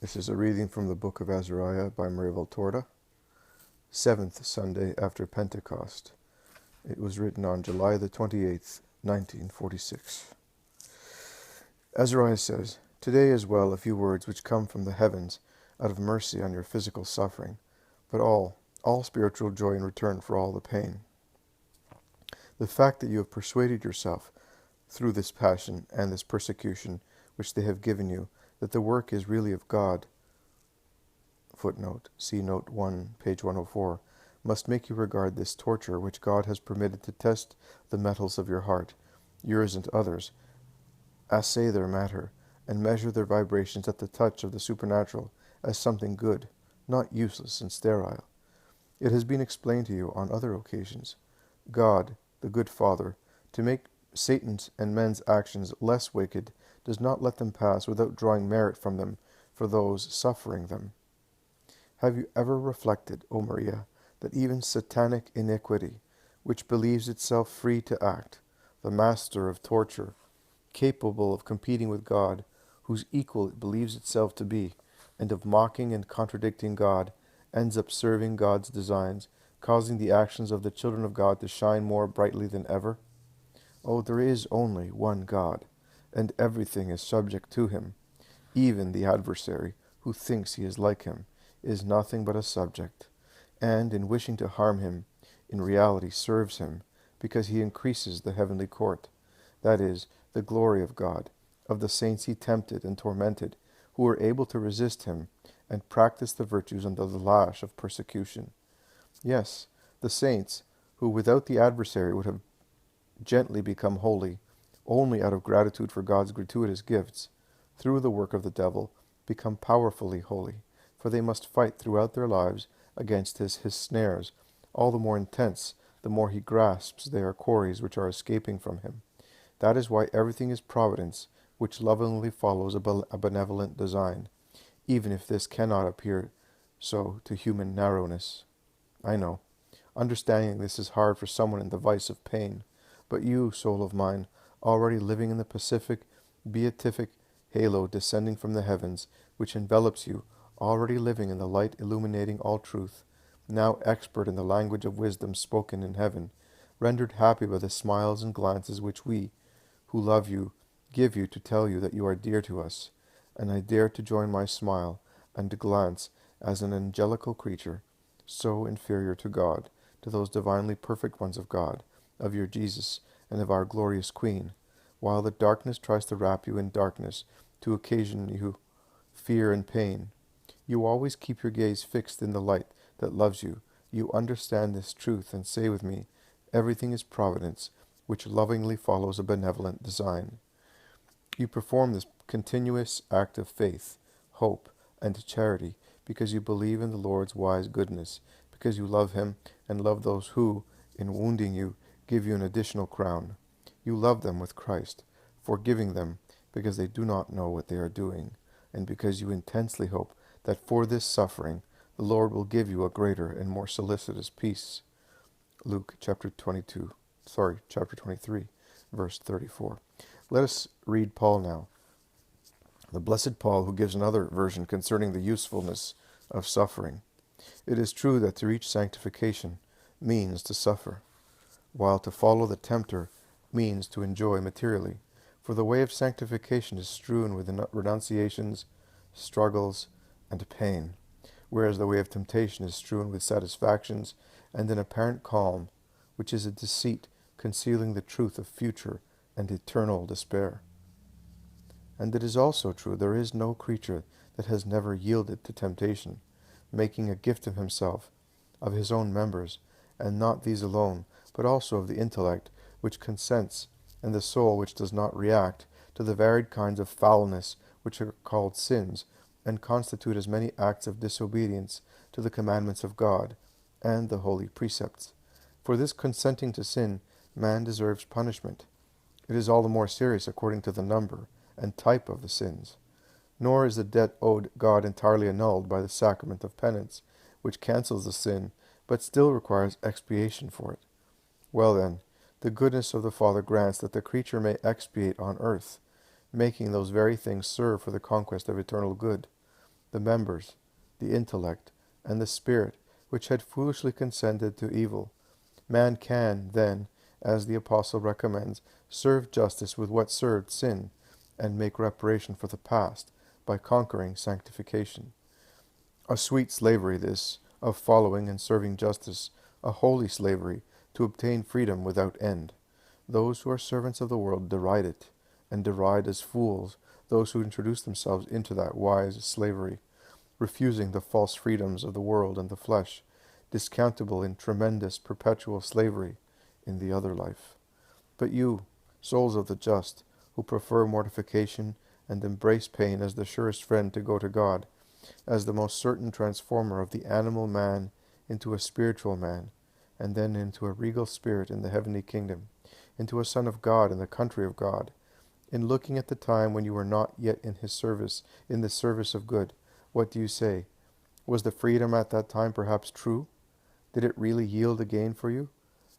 This is a reading from the book of Azariah by Maria Valtorta, 7th Sunday after Pentecost. It was written on July the 28th, 1946. Azariah says, "Today as well a few words which come from the heavens out of mercy on your physical suffering, but all spiritual joy in return for all the pain. The fact that you have persuaded yourself through this passion and this persecution which they have given you, that the work is really of God, footnote, see note 1, page 104, must make you regard this torture which God has permitted to test the metals of your heart, yours and others, assay their matter, and measure their vibrations at the touch of the supernatural as something good, not useless and sterile. It has been explained to you on other occasions. God, the good Father, to make Satan's and men's actions less wicked, does not let them pass without drawing merit from them for those suffering them. Have you ever reflected, O Maria, that even satanic iniquity, which believes itself free to act, the master of torture, capable of competing with God, whose equal it believes itself to be, and of mocking and contradicting God, ends up serving God's designs, causing the actions of the children of God to shine more brightly than ever? Oh, there is only one God, and everything is subject to him. Even the adversary, who thinks he is like him, is nothing but a subject, and in wishing to harm him, in reality serves him, because he increases the heavenly court, that is, the glory of God, of the saints he tempted and tormented, who were able to resist him, and practice the virtues under the lash of persecution. Yes, the saints, who without the adversary would have gently become holy, only out of gratitude for God's gratuitous gifts, through the work of the devil, become powerfully holy, for they must fight throughout their lives against his snares, all the more intense, the more he grasps they are quarries which are escaping from him. That is why everything is providence, which lovingly follows a benevolent design, even if this cannot appear so to human narrowness. I know. Understanding this is hard for someone in the vice of pain, but you, soul of mine, already living in the pacific, beatific halo descending from the heavens, which envelops you, already living in the light illuminating all truth, now expert in the language of wisdom spoken in heaven, rendered happy by the smiles and glances which we, who love you, give you to tell you that you are dear to us, and I dare to join my smile and glance as an angelical creature, so inferior to God, to those divinely perfect ones of God, of your Jesus, and of our glorious Queen, while the darkness tries to wrap you in darkness, to occasion you fear and pain. You always keep your gaze fixed in the light that loves you. You understand this truth and say with me, everything is providence, which lovingly follows a benevolent design. You perform this continuous act of faith, hope, and charity because you believe in the Lord's wise goodness, because you love him and love those who, in wounding you, give you an additional crown. You love them with Christ, forgiving them because they do not know what they are doing, and because you intensely hope that for this suffering the Lord will give you a greater and more solicitous peace. Luke chapter 23, verse 34. Let us read Paul now. The blessed Paul, who gives another version concerning the usefulness of suffering. It is true that to reach sanctification means to suffer, while to follow the tempter means to enjoy materially. For the way of sanctification is strewn with renunciations, struggles, and pain, whereas the way of temptation is strewn with satisfactions and an apparent calm, which is a deceit concealing the truth of future and eternal despair. And it is also true there is no creature that has never yielded to temptation, making a gift of himself, of his own members, and not these alone, but also of the intellect, which consents, and the soul which does not react, to the varied kinds of foulness which are called sins, and constitute as many acts of disobedience to the commandments of God, and the holy precepts. For this consenting to sin, man deserves punishment. It is all the more serious according to the number and type of the sins. Nor is the debt owed God entirely annulled by the sacrament of penance, which cancels the sin, but still requires expiation for it. Well then, the goodness of the Father grants that the creature may expiate on earth, making those very things serve for the conquest of eternal good. the members, the intellect, and the spirit, which had foolishly consented to evil. Man can, then, as the Apostle recommends, serve justice with what served sin, and make reparation for the past, by conquering sanctification. A sweet slavery this, of following and serving justice, a holy slavery, to obtain freedom without end. Those who are servants of the world deride it, and deride as fools those who introduce themselves into that wise slavery, refusing the false freedoms of the world and the flesh, discountable in tremendous perpetual slavery in the other life. But you, souls of the just, who prefer mortification and embrace pain as the surest friend to go to God, as the most certain transformer of the animal man into a spiritual man, and then into a regal spirit in the heavenly kingdom, into a son of God in the country of God, in looking at the time when you were not yet in his service, in the service of good, what do you say? Was the freedom at that time perhaps true? Did it really yield a gain for you?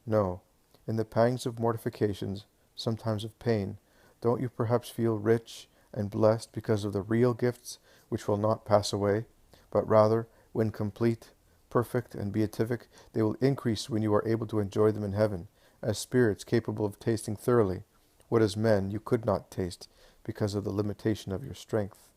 No. In the pangs of mortifications, sometimes of pain, don't you perhaps feel rich and blessed because of the real gifts which will not pass away, but rather, when complete, perfect, and beatific, they will increase when you are able to enjoy them in heaven, as spirits capable of tasting thoroughly what as men you could not taste because of the limitation of your strength.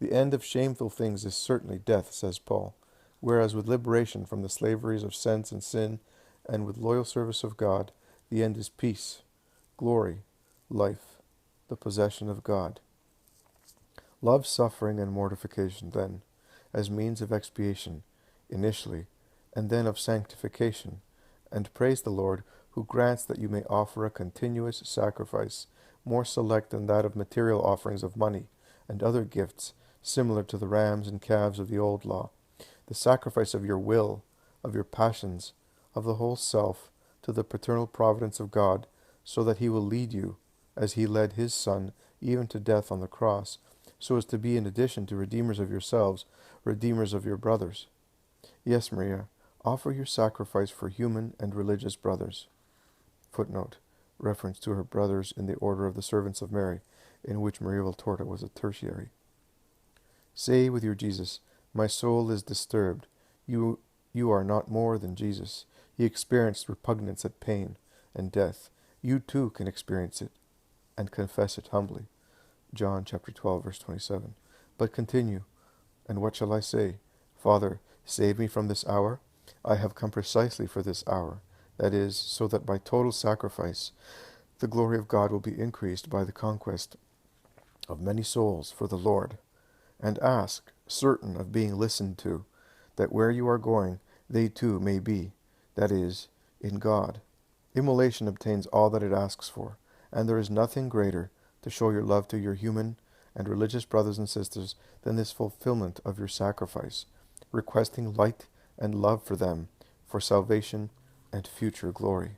The end of shameful things is certainly death, says Paul, whereas with liberation from the slaveries of sense and sin, and with loyal service of God, the end is peace, glory, life, the possession of God. Love suffering and mortification, then, as means of expiation, initially, and then of sanctification, and praise the Lord, who grants that you may offer a continuous sacrifice, more select than that of material offerings of money, and other gifts, similar to the rams and calves of the old law, the sacrifice of your will, of your passions, of the whole self, to the paternal providence of God, so that he will lead you, as he led his Son, even to death on the cross, so as to be in addition to redeemers of yourselves, redeemers of your brothers. Yes, Maria, offer your sacrifice for human and religious brothers. Footnote. Reference to her brothers in the order of the servants of Mary, in which Maria Valtorta was a tertiary. Say with your Jesus, my soul is disturbed. You are not more than Jesus. He experienced repugnance at pain and death. You too can experience it, and confess it humbly. John chapter 12, verse 27. But continue. And what shall I say? Father, save me from this hour. I have come precisely for this hour. That is, so that by total sacrifice, the glory of God will be increased by the conquest of many souls for the Lord. And ask, certain of being listened to, that where you are going, they too may be, that is, in God. Immolation obtains all that it asks for, and there is nothing greater to show your love to your human and religious brothers and sisters than this fulfillment of your sacrifice, requesting light and love for them, for salvation and future glory.